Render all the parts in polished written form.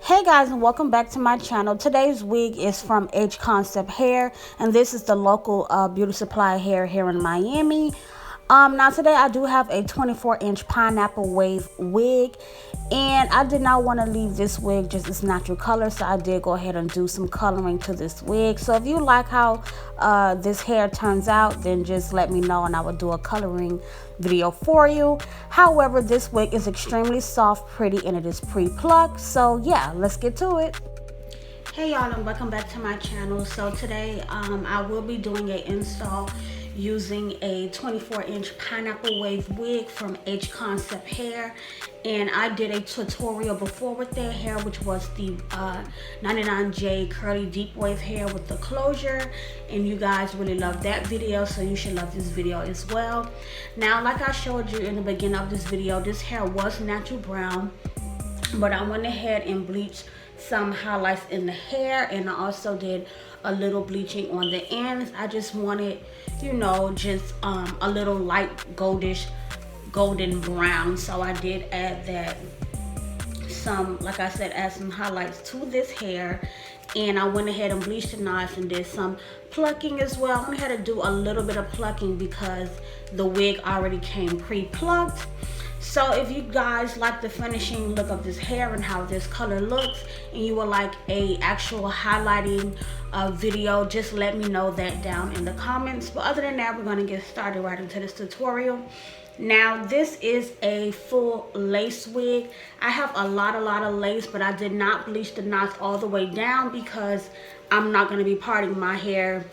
Hey guys, and welcome back to my channel. Today's wig is from HconceptHair, and this is the local beauty supply hair here in Miami. Now today I do have a 24-inch pineapple wave wig, and I did not want to leave this wig just its natural color, so I did go ahead and do some coloring to this wig. So if you like how this hair turns out, then just let me know and I will do a coloring video for you. However, this wig is extremely soft, pretty, and it is pre-plucked. So yeah, let's get to it. Hey y'all, and welcome back to my channel. So today I will be doing an install using a 24-inch pineapple wave wig from HconceptHair, and I did a tutorial before with their hair, which was the 99J curly deep wave hair with the closure, and you guys really loved that video, so you should love this video as well. Now, like I showed you in the beginning of this video, this hair was natural brown, but I went ahead and bleached some highlights in the hair, and I also did a little bleaching on the ends. I just wanted, you know, just a little light golden brown, so I did add that, some, like I said, add some highlights to this hair. And I went ahead and bleached the knots and did some plucking as well. I had to do a little bit of plucking because the wig already came pre-plucked. So if you guys like the finishing look of this hair and how this color looks, and you would like a actual highlighting video, just let me know that down in the comments. But other than that, we're going to get started right into this tutorial. Now, this is a full lace wig. I have a lot of lace, but I did not bleach the knots all the way down because I'm not going to be parting my hair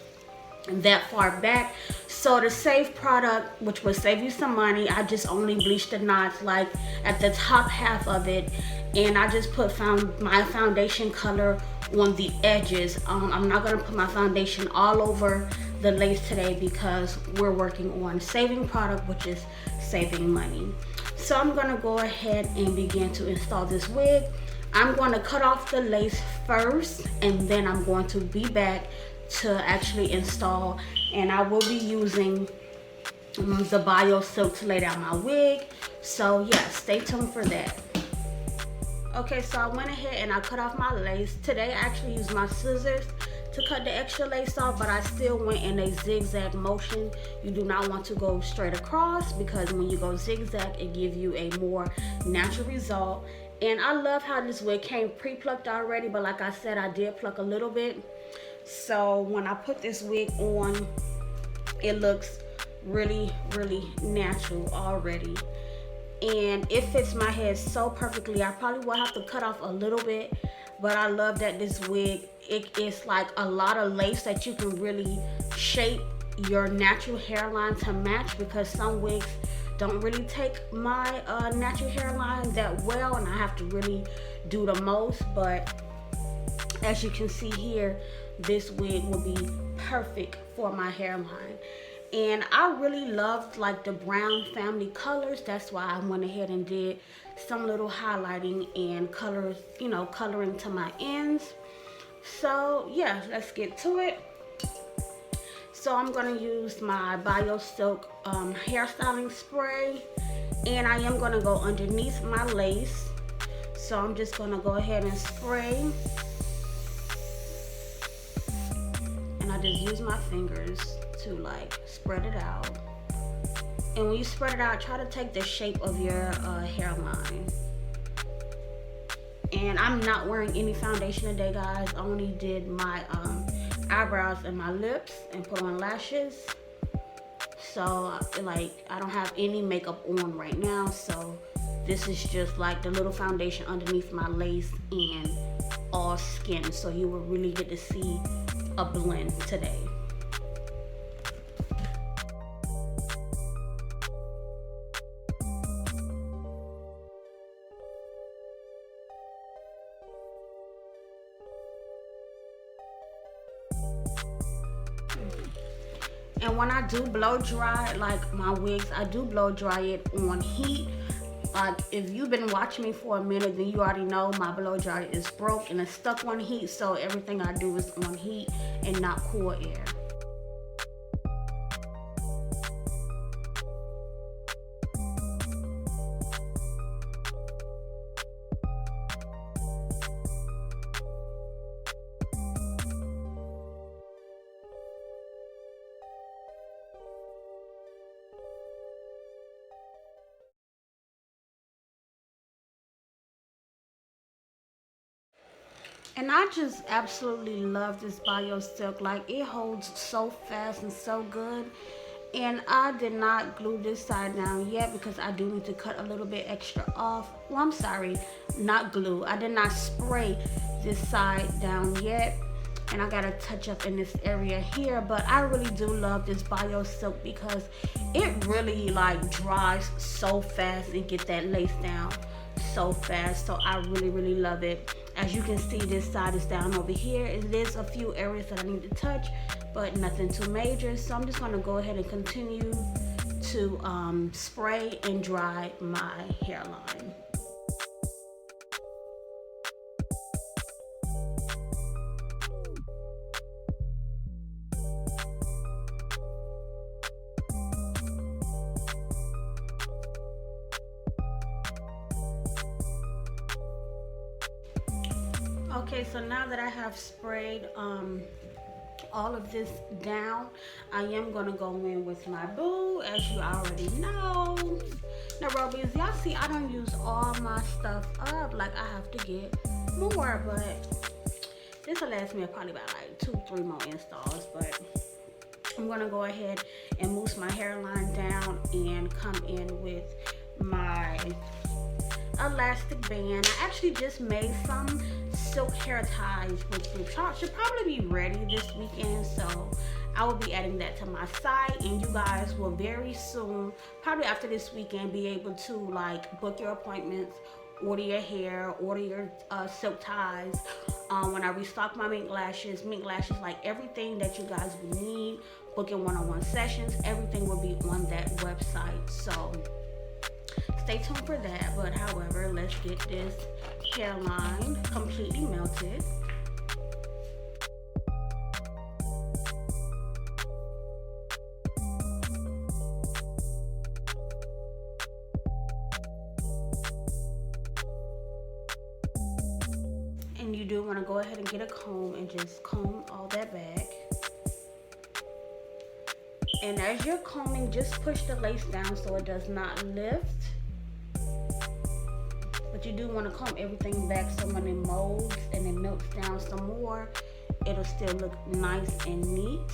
that far back. So to save product, which would save you some money, I just only bleached the knots like at the top half of it, and I just put my foundation color on the edges. I'm not going to put my foundation all over the lace today because we're working on saving product, which is saving money. So I'm going to go ahead and begin to install this wig. I'm going to cut off the lace first, and then I'm going to be back to actually install, and I will be using the bio silk to lay down my wig. So yeah, stay tuned for that. Okay, so I went ahead and I cut off my lace. Today I actually used my scissors to cut the extra lace off, but I still went in a zigzag motion. You do not want to go straight across, because when you go zigzag, it gives you a more natural result. And I love how this wig came pre-plucked already, but like I said, I did pluck a little bit. So when I put this wig on, it looks really natural already, and it fits my head so perfectly. I probably will have to cut off a little bit, but I love that this wig, it is like a lot of lace that you can really shape your natural hairline to match, because some wigs don't really take my natural hairline that well, and I have to really do the most. But as you can see here, this wig will be perfect for my hairline. And I really loved like the brown family colors. That's why I went ahead and did some little highlighting and colors, you know, coloring to my ends. So yeah, let's get to it. So I'm going to use my bio silk hairstyling spray, and I am going to go underneath my lace. So I'm just going to go ahead and spray. I just use my fingers to like spread it out, and when you spread it out, try to take the shape of your hairline. And I'm not wearing any foundation today, guys. I only did my eyebrows and my lips and put on lashes. So like I don't have any makeup on right now, so this is just like the little foundation underneath my lace and all skin, so you will really get to see a blend today. And when I do blow dry like my wigs, I do blow dry it on heat. Like if you've been watching me for a minute, then you already know my blow dryer is broke and it's stuck on heat, so everything I do is on heat and not cool air. And I just absolutely love this Bio Silk. Like, it holds so fast and so good. And I did not glue this side down yet because I do need to cut a little bit extra off. Well, I'm sorry, not glue. I did not spray this side down yet. And I gotta touch up in this area here, but I really do love this Bio Silk because it really like dries so fast and get that lace down so fast. So I really love it. As you can see, this side is down over here. It is a few areas that I need to touch, but nothing too major. So I'm just gonna go ahead and continue to spray and dry my hairline. Okay, so now that I have sprayed all of this down, I am gonna go in with my boo, as you already know. Now, Robies, y'all see I don't use all my stuff up. Like, I have to get more, but this will last me probably about like 2-3 more installs. But I'm gonna go ahead and mousse my hairline down and come in with my elastic band. I actually just made some silk hair ties with group shots. Should probably be ready this weekend, so I will be adding that to my site, and you guys will very soon, probably after this weekend, be able to like book your appointments, order your hair, order your silk ties. When I restock my mink lashes, like everything that you guys will need, booking one-on-one sessions, everything will be on that website. So stay tuned for that. But however, let's get this hairline completely melted. And you do want to go ahead and get a comb and just comb all that back. And as you're combing, just push the lace down so it does not lift. But you do want to comb everything back so when it molds and it melts down some more, it'll still look nice and neat.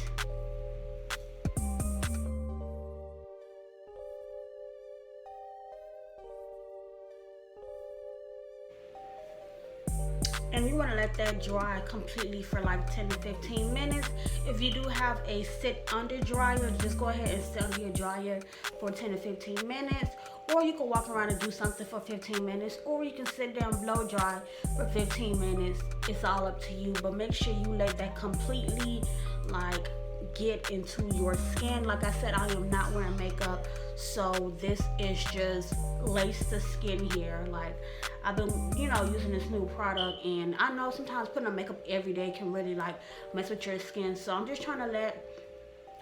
And you want to let that dry completely for like 10 to 15 minutes. If you do have a sit under dryer, just go ahead and set under your dryer for 10 to 15 minutes. Or you can walk around and do something for 15 minutes. Or you can sit down, blow dry for 15 minutes. It's all up to you. But make sure you let that completely like get into your skin. Like I said, I am not wearing makeup, so this is just lace the skin here. Like, I've been, using this new product, and I know sometimes putting on makeup every day can really like mess with your skin. So I'm just trying to let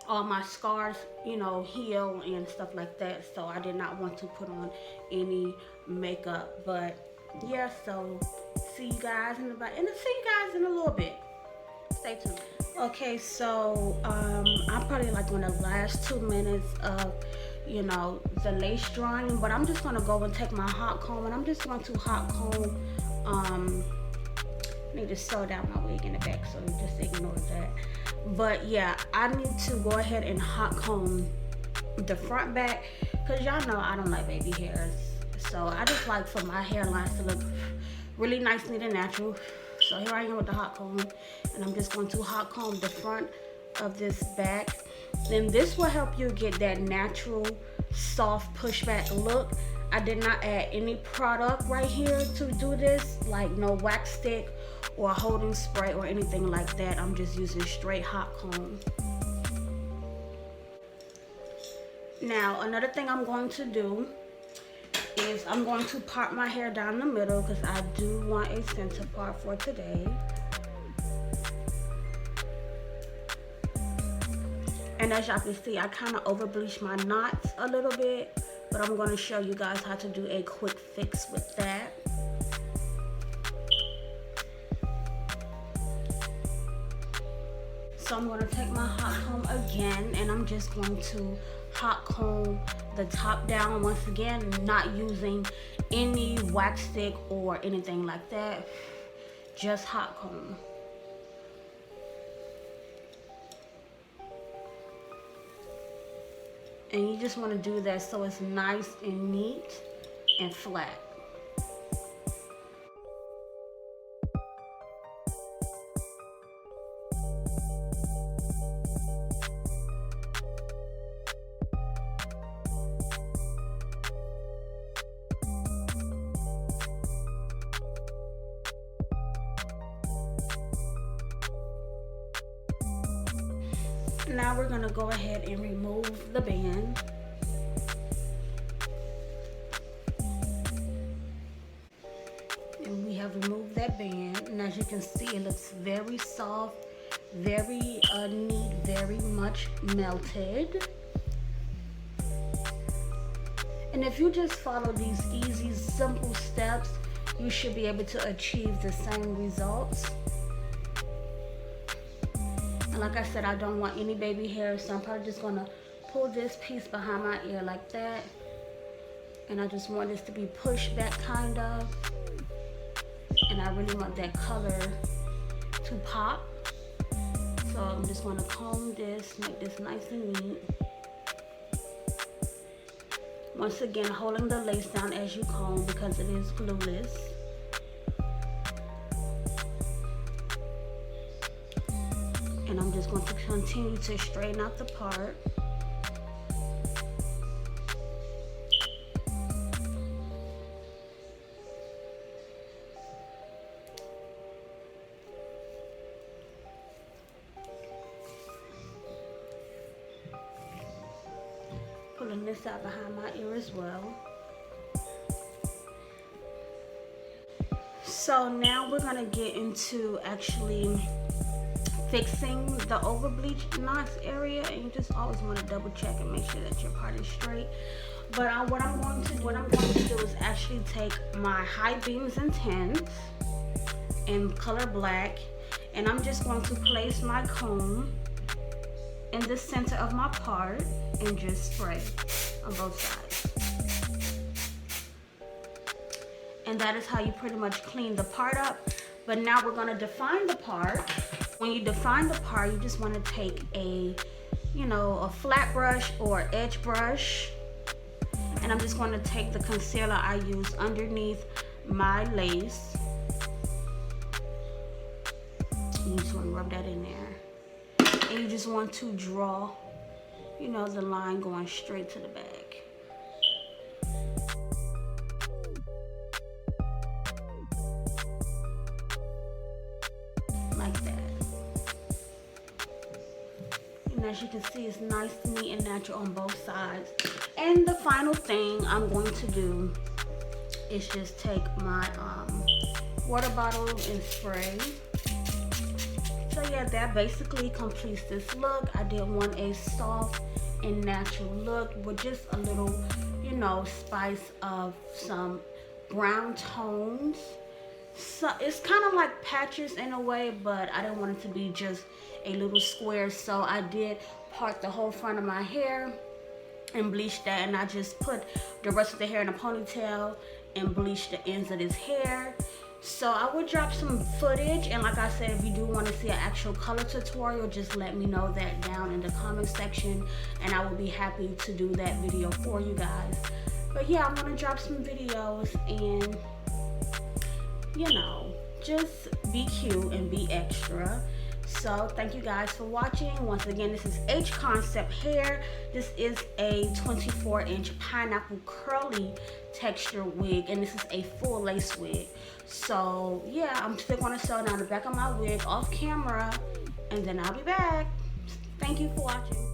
all my scars, heal and stuff like that. So I did not want to put on any makeup. But yeah, so see you guys in a little bit. Stay tuned. Okay, so I'm probably like on the last 2 minutes of the lace drying, but I'm just gonna go and take my hot comb, and I'm just going to hot comb. I need to sew down my wig in the back, so just ignore that. But yeah, I need to go ahead and hot comb the front back, because y'all know I don't like baby hairs, so I just like for my hairlines to look really nice, neat, and natural. So here I am with the hot comb, and I'm just going to hot comb the front of this back. Then this will help you get that natural, soft pushback look. I did not add any product right here to do this, like no wax stick or holding spray or anything like that. I'm just using straight hot comb. Now, another thing I'm going to do is I'm going to part my hair down the middle, because I do want a center part for today. And as y'all can see, I kind of overbleached my knots a little bit, but I'm going to show you guys how to do a quick fix with that. So I'm going to take my hot comb again, and I'm just going to hot comb the top down once again, not using any wax stick or anything like that. just hot comb. And you just want to do that so it's nice and neat and flat. Now we're going to go ahead and remove the band. And we have removed that band. And as you can see, it looks very soft, very neat, very much melted. And if you just follow these easy, simple steps, you should be able to achieve the same results. Like I said, I don't want any baby hair, so I'm probably just gonna pull this piece behind my ear like that. And I just want this to be pushed back kind of. And I really want that color to pop. So I'm just gonna comb this, make this nice and neat. Once again, holding the lace down as you comb because it is glueless. And I'm just going to continue to straighten out the part. Pulling this out behind my ear as well. So now we're gonna get into actually fixing the overbleached knots area, and you just always want to double check and make sure that your part is straight. But what I'm going to do is actually take my high beams and tens in color black, and I'm just going to place my comb in the center of my part and just spray on both sides. And that is how you pretty much clean the part up. But now we're going to define the part. When you define the part, you just want to take a flat brush or edge brush. And I'm just going to take the concealer I use underneath my lace. And you just want to rub that in there. And you just want to draw, the line going straight to the back. Like that. And as you can see, it's nice, neat, and natural on both sides. And the final thing I'm going to do is just take my water bottle and spray. So yeah, that basically completes this look. I did want a soft and natural look with just a little, spice of some brown tones. So it's kind of like patches in a way, but I didn't want it to be just a little square. So I did part the whole front of my hair and bleach that, and I just put the rest of the hair in a ponytail and bleach the ends of this hair. So I will drop some footage, and like I said, if you do want to see an actual color tutorial, just let me know that down in the comment section, and I will be happy to do that video for you guys. But yeah, I'm gonna drop some videos and just be cute and be extra. So thank you guys for watching. Once again, this is HconceptHair. This is a 24-inch pineapple curly texture wig, and this is a full lace wig. So yeah, I'm still going to sew down the back of my wig off camera, and then I'll be back. Thank you for watching.